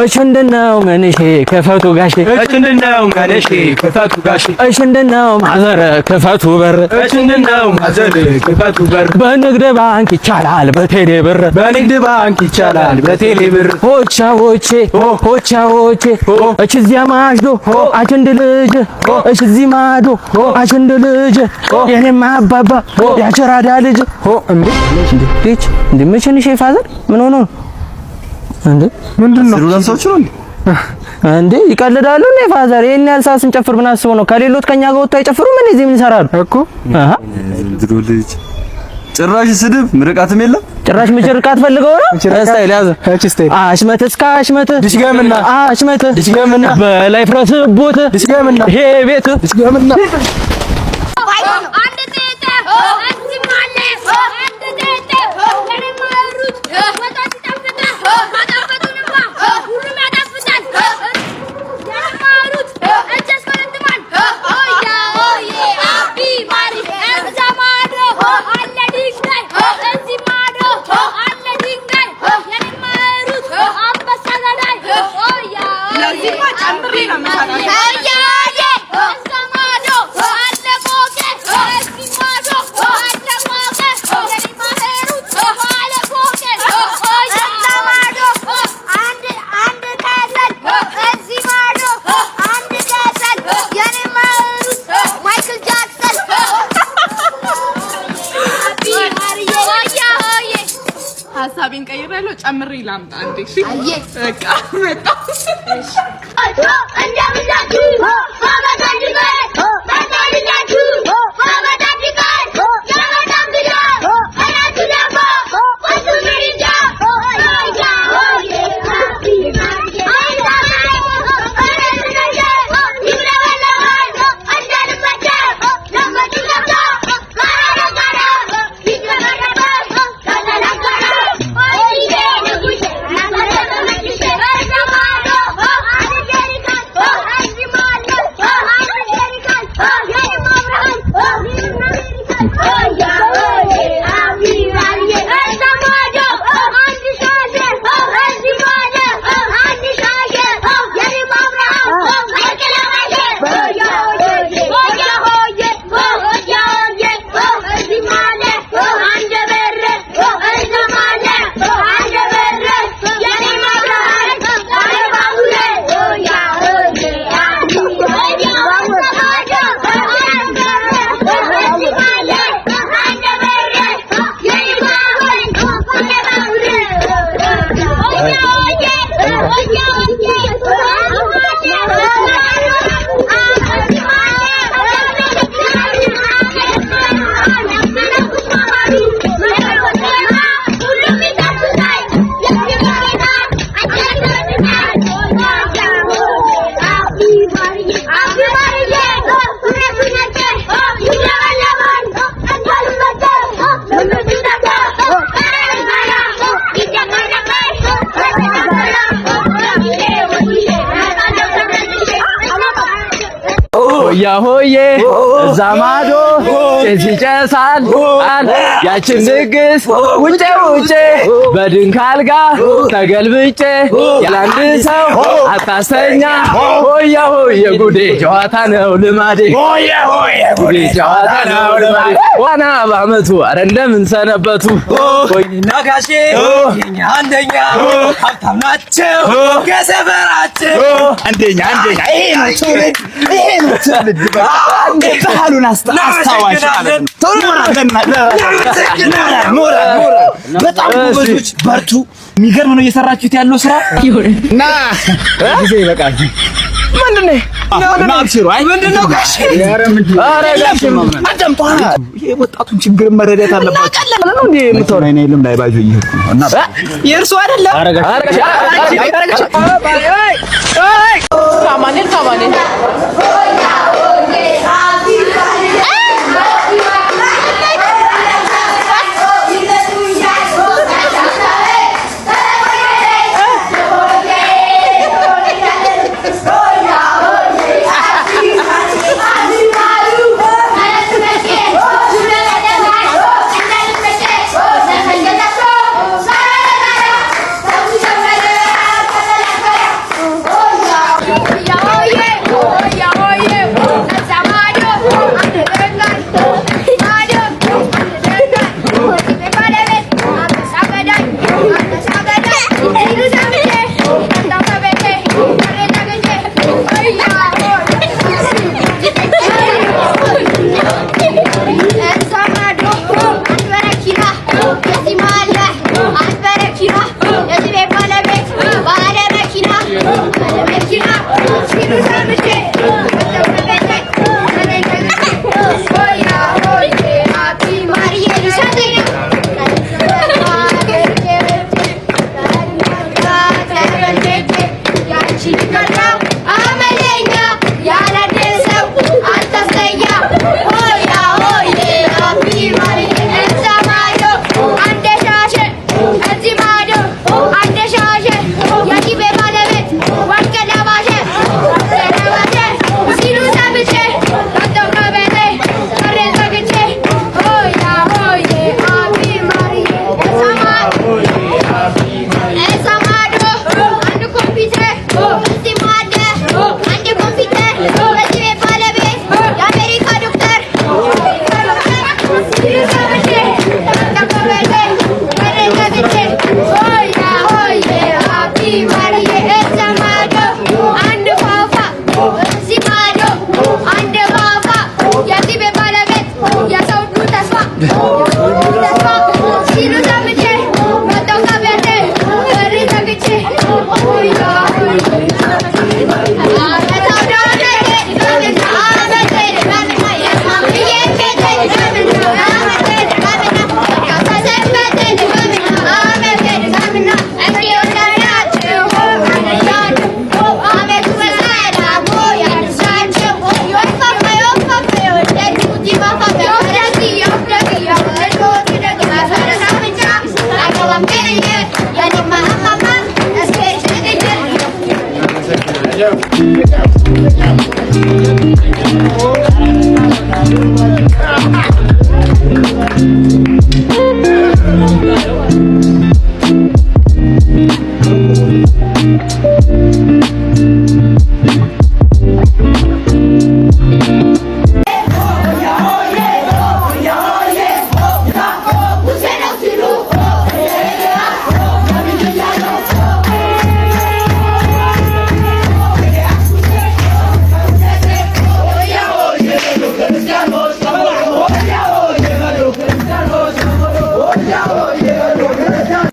እሽንደናው መንሼ ከፈቱ ጋሼ እሽንደናው መንሼ ከፈቱ ጋሼ እሽንደናው ማዘር ከፈቱ በር እሽንደናው ማዘር ከፈቱ በር በንግድ ባንክ ይቻላል በቴሌ ብር በንግድ ባንክ ይቻላል በቴሌ ብር ሆቻዎቼ እችዚያ ማሽዶ አችንድ ልጅ እችዚ ማዶ አችንድ ልጅ የኔማ አባባ ያቸራዳ ልጅ እንዴ መቼንሽ ፋዘር ምን ሆኖ ነው እንዴ ምንድነው ስለላንሳዎች ነው እንዴ ይቀልዳሉ እንዴ ፋዘር ይሄን ያልሳ ስንጨፍር ምን አስበው ነው ከሌሎት ከኛ ጋር ወጣ ይጨፍሩ ምን እዚህ ምን ይሰራሉ እኮ አሃ ድሮ ልጅ ጭራሽ ስድብ ምርቃትም የለም ጭራሽ ምርቃት ፈልገው ነው ስታይል ያዘ አሽመት እስከ አሽመት ድሽገምና አሽመት ድሽገምና በላይ ፍረስ ቦት ድሽገምና ይሄ ቤት ድሽገምና አንድ ጤጤ እዚህ ማለት አንድ ጤጤ ለኔ ማሩት ወጣት ተፈታ ማጣፈቱንማ ሁሉም ያጣፍጣል ያማሩት እጀስ ኮንትማን ኦያ ኦዬ አቢ ማሪ እዛ ማዶ አለ ድንጋይ እዚህ ማዶ አለ ድንጋይ ለኔ ማሩት አንበሳ ገዳይ ኦያ ለዚህማ ጨምሬ ነው መሳናት ኦያ ኦዬ እዛ ማዶ አለ ሞቄ እዚህ ማዶ አለ ሞቄ ለኔ ማሩት አለ ሞቄ ኦያ እዛ ማዶ አንድ ከሰል እዚህ ማዶ አንድ ከሰል የኔ ማሩት ማይክል ጃክሰን አቢ ማሪዬ ኦያ ኦዬ ሀሳቤን ቀይሬያለሁ ጨምሬ ላምጣ እንዴ እሺ በቃ መጣ ሆያ ሆዬ እዛ ማዶ ጭስ ይጨሳል ያችን ንግስ ውጬ ውጬ በድንክ አልጋ ተገልብጬ ያላንድ ሰው አታስተኛ ሆያ ሆዬ ጉዴ ጨዋታ ነው ልማዴ ሆያ ሆዬ ጉዴ ጨዋታ ነው ልማዴ ዋና በአመቱ ኧረ እንደምን ሰነበቱ ሆይና ጋሼ የኛ አንደኛ ሀብታም ናቸው ከሰፈራቸው አንደኛ ይሄ ነው ትውልድ ይሄ ነው ትውልድ ባህሉን አስታዋሽ ማለት ነው ሞራል በጣም ጎበዞች በርቱ የሚገርም ነው እየሰራችሁት ያለው ስራ እና ጊዜ ይበቃል ምንድነው ማብሽሩ አይ ምንድነው ጋሽ ኧረ ጋሽ አዳምጣ ይሄ ወጣቱን ችግር መረዳት አለባችሁ ነው እንዴ የምትሆነ እኔ ልም ላይ ባጆ ይሄድኩ እና የእርሱ አይደለም ኧረ ጋሽ ታማኔ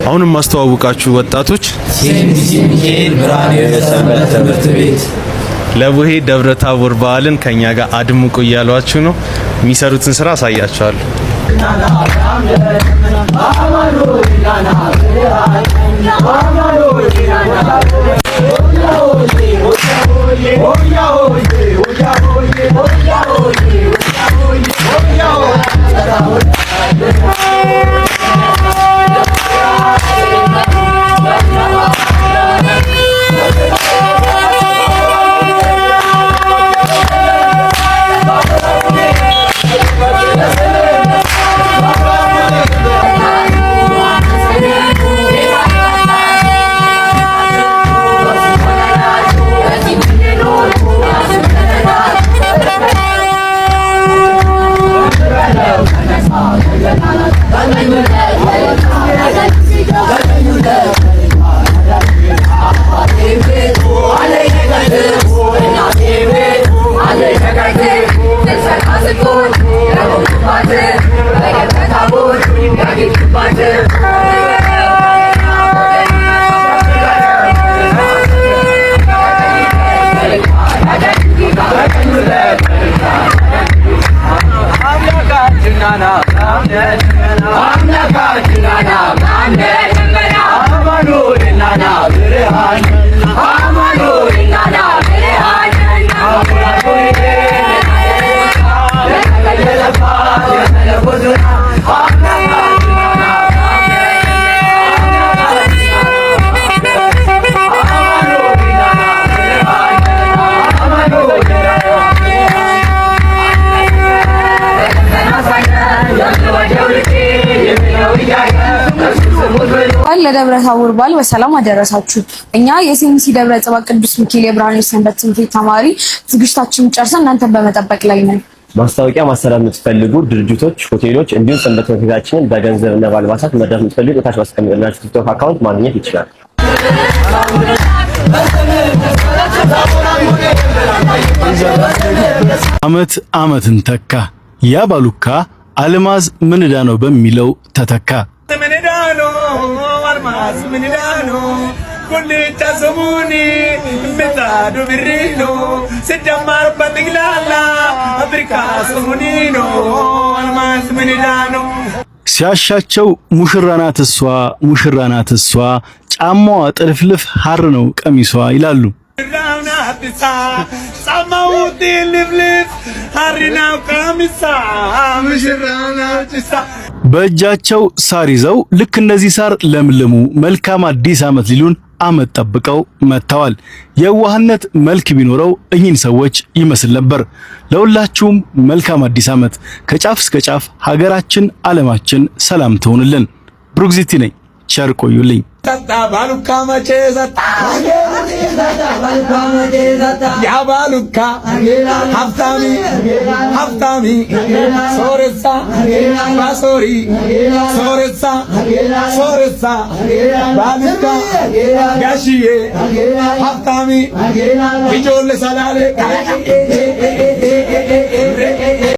አሁንም ማስተዋወቃችሁ ወጣቶች ሚካኤል ብርሃኔ ሰንበት ትምህርት ቤት ለቡሄ ደብረ ታቦር በዓልን ከኛ ጋር አድምቁ እያሏችሁ ነው። የሚሰሩትን ስራ አሳያችኋለሁ። ለደብረ ታቦር በዓል በሰላም አደረሳችሁ። እኛ የሴሚሲ ደብረ ጽባ ቅዱስ ሚካኤል የብርሃኔ ሰንበት ትምህርት ቤት ተማሪ ዝግጅታችንን ጨርሰን እናንተን በመጠበቅ ላይ ነን። ማስታወቂያ ማሰራት የምትፈልጉ ድርጅቶች፣ ሆቴሎች እንዲሁም ሰንበት ትምህርት ቤታችንን በገንዘብና በአልባሳት መርዳት የምትፈልጉ ታች ባስቀመጥናችሁ ቲክቶክ አካውንት ማግኘት ይችላል። አመት አመትን ተካ ያባሉካ አልማዝ ምንዳ ነው በሚለው ተተካ። ሲያሻቸው ሙሽራናት እሷ ጫማዋ ጥልፍልፍ ሐር ነው ቀሚሷ ይላሉ። በእጃቸው ሳር ይዘው ልክ እንደዚህ ሳር ለምልሙ መልካም አዲስ ዓመት ሊሉን ዓመት ጠብቀው መጥተዋል። የዋህነት መልክ ቢኖረው እኚህን ሰዎች ይመስል ነበር። ለሁላችሁም መልካም አዲስ ዓመት። ከጫፍ እስከ ጫፍ ሀገራችን፣ ዓለማችን ሰላም ትሆንልን። ብሩክዚቲ ነኝ። ቸር ቆዩልኝ። ባሉካ መቼ ዘጣ ያባሉካ ሀብታሚ ሶሬሳ ባሶሪ ሶሬሳ ባሉካ ጋሽዬ ሀብታሚ ጆለ ሰላሌ